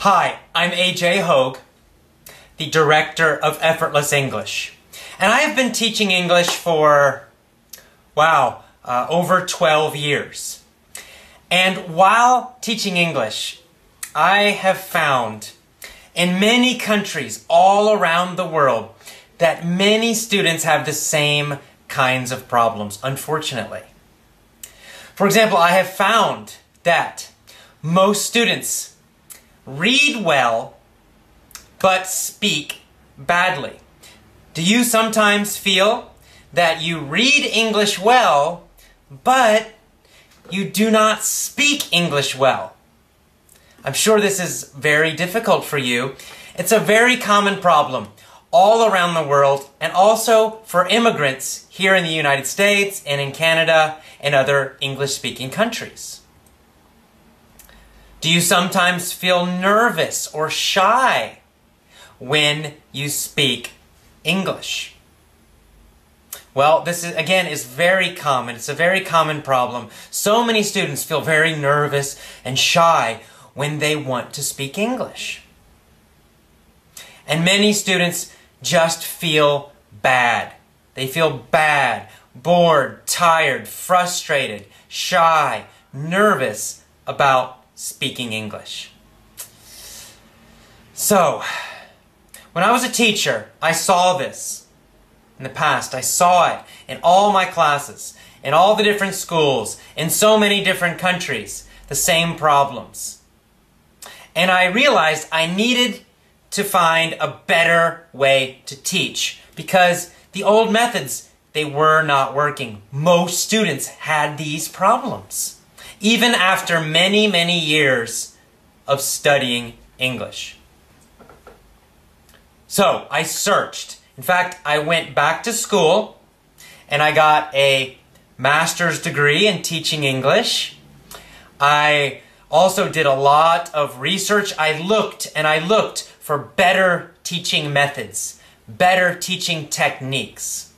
Hi, I'm AJ Hogue, the director of Effortless English. And I have been teaching English for, over 12 years. And while teaching English, I have found in many countries all around the world that many students have the same kinds of problems, unfortunately. For example, I have found that most students read well, but speak badly. Do you sometimes feel that you read English well, but you do not speak English well? I'm sure this is very difficult for you. It's a very common problem all around the world, and also for immigrants here in the United States and in Canada and other English-speaking countries. Do you sometimes feel nervous or shy when you speak English? Well, this is very common. It's a very common problem. So many students feel very nervous and shy when they want to speak English. And many students just feel bad. They feel bad, bored, tired, frustrated, shy, nervous about speaking English. So, when I was a teacher, I saw this in the past. I saw it in all my classes, in all the different schools, in so many different countries, the same problems. And I realized I needed to find a better way to teach, because the old methods, they were not working. Most students had these problems, even after many, many years of studying English. So I searched. In fact, I went back to school and I got a master's degree in teaching English. I also did a lot of research. I looked for better teaching methods, better teaching techniques.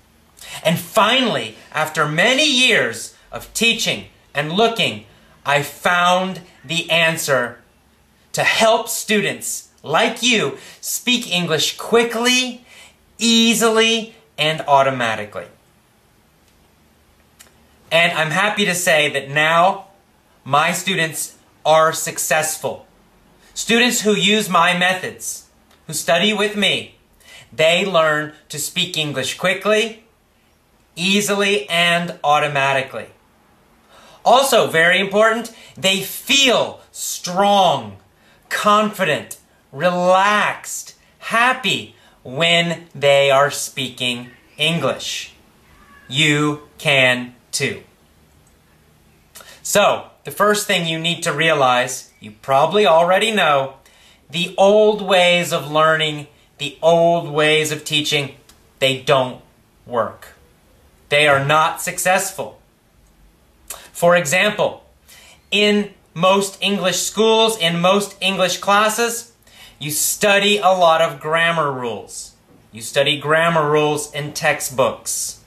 And finally, after many years of teaching and looking, I found the answer to help students like you speak English quickly, easily, and automatically. And I'm happy to say that now my students are successful. Students who use my methods, who study with me, they learn to speak English quickly, easily, and automatically. Also, very important, they feel strong, confident, relaxed, happy when they are speaking English. You can too. So, the first thing you need to realize, you probably already know, the old ways of learning, the old ways of teaching, they don't work. They are not successful. For example, in most English schools, in most English classes, you study a lot of grammar rules. You study grammar rules in textbooks.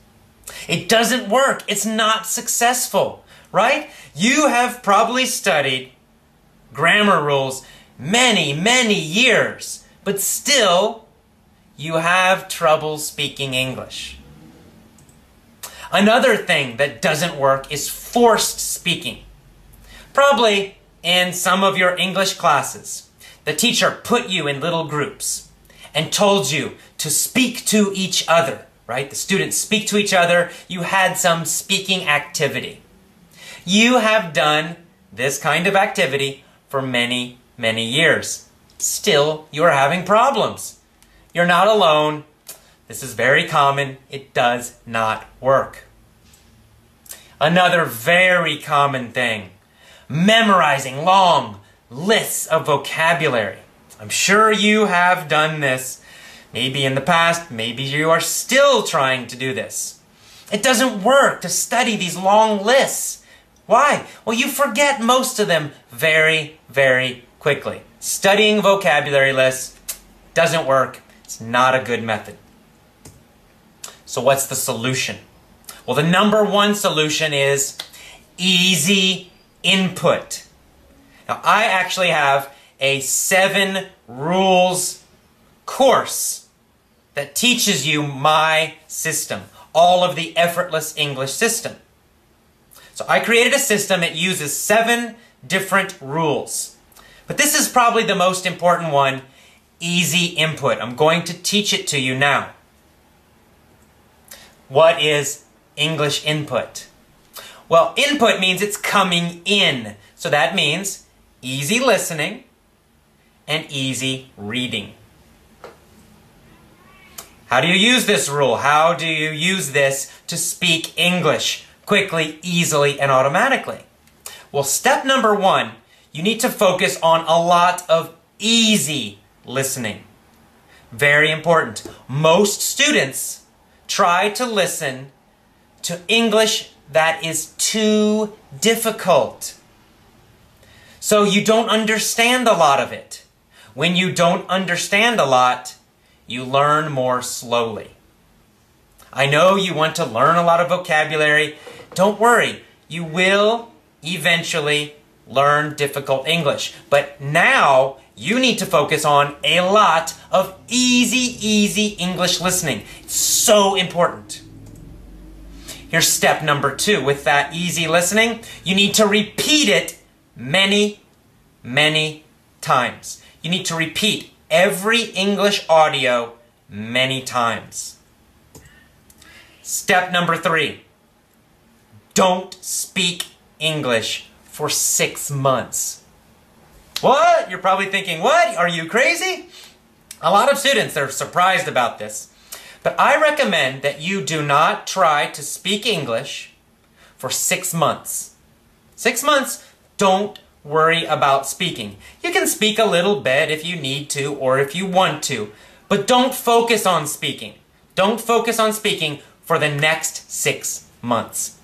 It doesn't work. It's not successful, right? You have probably studied grammar rules many, many years, but still you have trouble speaking English. Another thing that doesn't work is forced speaking. Probably in some of your English classes, the teacher put you in little groups and told you to speak to each other, right? The students speak to each other. You had some speaking activity. You have done this kind of activity for many, many years. Still, you're having problems. You're not alone. This is very common. It does not work. Another very common thing, memorizing long lists of vocabulary. I'm sure you have done this. Maybe in the past, maybe you are still trying to do this. It doesn't work to study these long lists. Why? Well, you forget most of them very, very quickly. Studying vocabulary lists doesn't work. It's not a good method. So what's the solution? Well, the number one solution is easy input. Now, I actually have a 7 Rules course that teaches you my system, all of the Effortless English system. So I created a system. It uses 7 different rules. But this is probably the most important one, easy input. I'm going to teach it to you now. What is English input? Well, input means it's coming in. So that means easy listening and easy reading. How do you use this rule? How do you use this to speak English quickly, easily, and automatically? Well, step number 1, you need to focus on a lot of easy listening. Very important. Most students try to listen to English that is too difficult. So you don't understand a lot of it. When you don't understand a lot, you learn more slowly. I know you want to learn a lot of vocabulary. Don't worry, you will eventually learn difficult English. But now you need to focus on a lot of easy English listening. It's so important. Here's step number 2. With that easy listening, you need to repeat it many times. You need to repeat every English audio many times. Step number 3. Don't speak English for 6 months. What? You're probably thinking, what? Are you crazy? A lot of students are surprised about this. But I recommend that you do not try to speak English for 6 months. 6 months, don't worry about speaking. You can speak a little bit if you need to or if you want to, but don't focus on speaking. Don't focus on speaking for the next 6 months.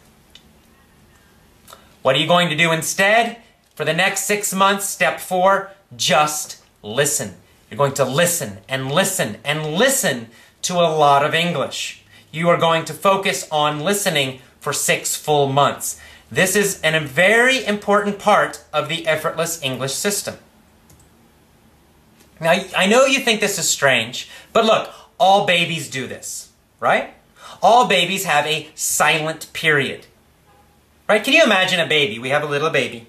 What are you going to do instead? For the next 6 months, step 4, just listen. You're going to listen and listen and listen to a lot of English. You are going to focus on listening for 6 full months. This is a very important part of the Effortless English system. Now, I know you think this is strange, but look, all babies do this, right? All babies have a silent period. Right? Can you imagine a baby? We have a little baby.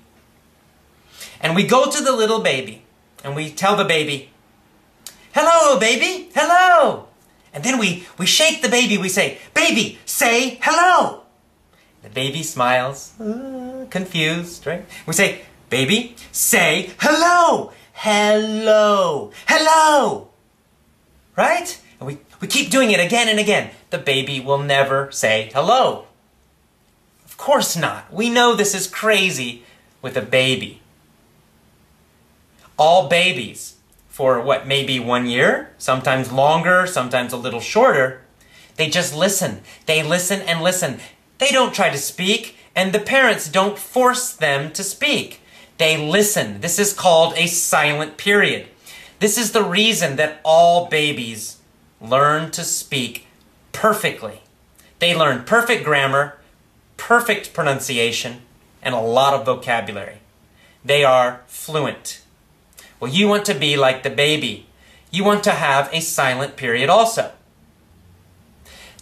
And we go to the little baby and we tell the baby, "Hello, baby, hello." And then we shake the baby, we say, "Baby, say hello." The baby smiles, confused, right? We say, "Baby, say hello, hello, hello." Right? And we keep doing it again and again. The baby will never say hello. Of course not. We know this is crazy with a baby. All babies, for what, maybe 1 year, sometimes longer, sometimes a little shorter, they just listen. They listen and listen. They don't try to speak, and the parents don't force them to speak. They listen. This is called a silent period. This is the reason that all babies learn to speak perfectly. They learn perfect grammar, perfect pronunciation, and a lot of vocabulary. They are fluent. Well, you want to be like the baby. You want to have a silent period also.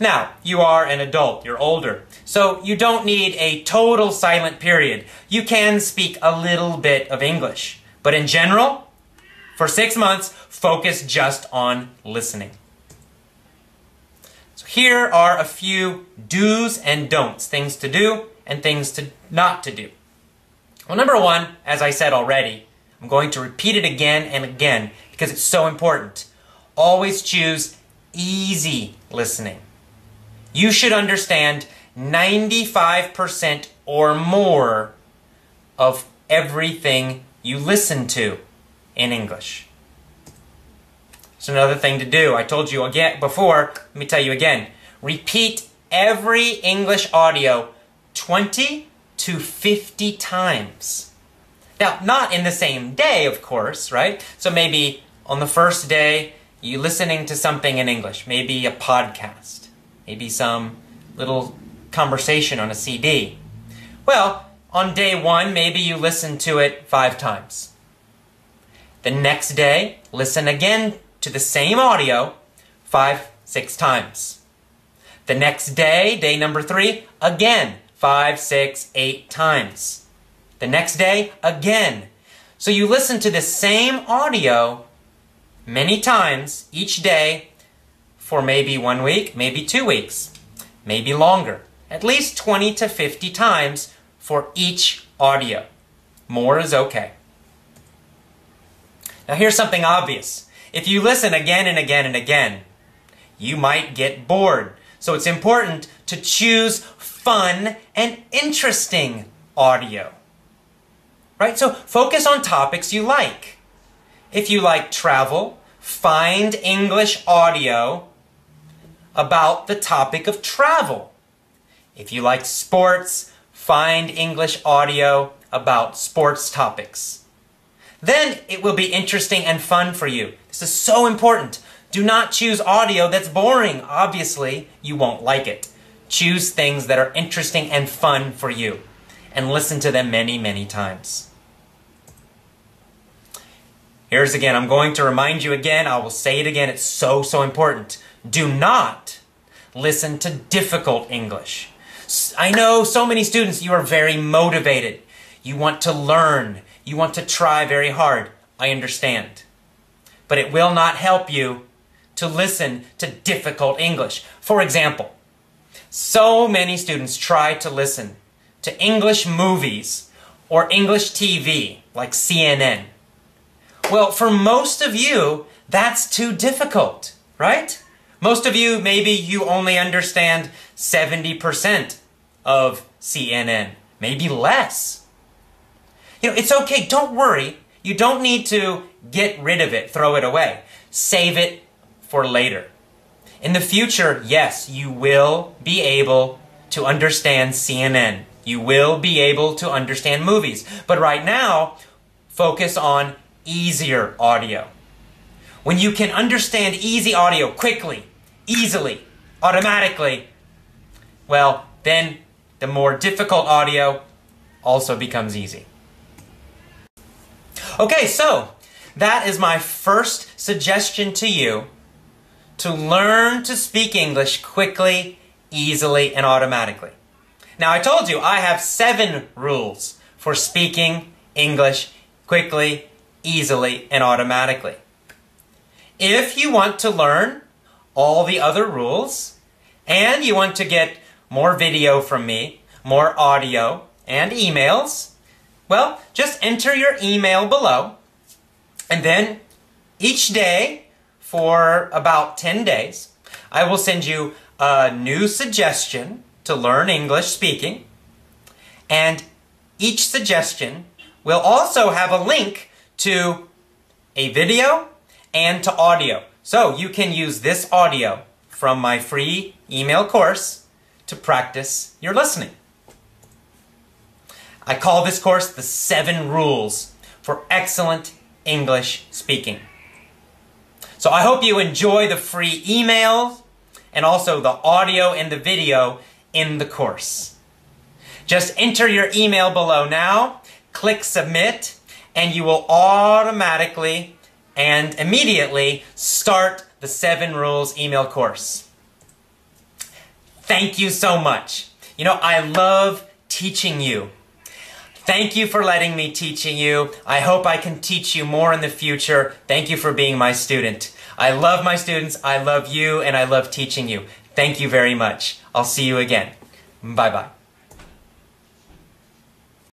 Now, you are an adult, you're older, so you don't need a total silent period. You can speak a little bit of English. But in general, for 6 months, focus just on listening. So here are a few do's and don'ts, things to do and things to not to do. Well, number 1, as I said already, I'm going to repeat it again and again because it's so important. Always choose easy listening. You should understand 95% or more of everything you listen to in English. It's another thing to do. I told you again before, let me tell you again. Repeat every English audio 20 to 50 times. Now, not in the same day, of course, right? So maybe on the first day, you're listening to something in English, maybe a podcast, maybe some little conversation on a CD. Well, on day 1, maybe you listen to it 5 times. The next day, listen again to the same audio 5, 6 times. The next day, day number 3, again 5, 6, 8 times. The next day, again. So you listen to the same audio many times each day for maybe 1 week, maybe 2 weeks, maybe longer. At least 20 to 50 times for each audio. More is okay. Now here's something obvious. If you listen again and again and again, you might get bored. So it's important to choose fun and interesting audio. Right? So focus on topics you like. If you like travel, find English audio about the topic of travel. If you like sports, find English audio about sports topics. Then it will be interesting and fun for you. This is so important. Do not choose audio that's boring. Obviously, you won't like it. Choose things that are interesting and fun for you. And listen to them many, many times. Here's again, I'm going to remind you again, I will say it again, it's so, so important. Do not listen to difficult English. I know so many students, you are very motivated. You want to learn. You want to try very hard. I understand. But it will not help you to listen to difficult English. For example, so many students try to listen to English movies or English TV, like CNN. Well, for most of you, that's too difficult, right? Most of you, maybe you only understand 70% of CNN, maybe less. You know, it's okay, don't worry. You don't need to get rid of it, throw it away. Save it for later. In the future, yes, you will be able to understand CNN. You will be able to understand movies. But right now, focus on easier audio. When you can understand easy audio quickly, easily, automatically, well, then the more difficult audio also becomes easy. Okay, so that is my first suggestion to you to learn to speak English quickly, easily, and automatically. Now, I told you I have 7 rules for speaking English quickly, easily, and automatically. If you want to learn all the other rules, and you want to get more video from me, more audio, and emails, well, just enter your email below, and then each day for about 10 days, I will send you a new suggestion to learn English speaking, and each suggestion will also have a link to a video and to audio. So you can use this audio from my free email course to practice your listening. I call this course the 7 Rules for Excellent English Speaking. So I hope you enjoy the free emails and also the audio and the video in the course. Just enter your email below now, click submit, and you will automatically and immediately start the 7 Rules email course. Thank you so much. You know, I love teaching you. Thank you for letting me teach you. I hope I can teach you more in the future. Thank you for being my student. I love my students, I love you, and I love teaching you. Thank you very much. I'll see you again. Bye-bye.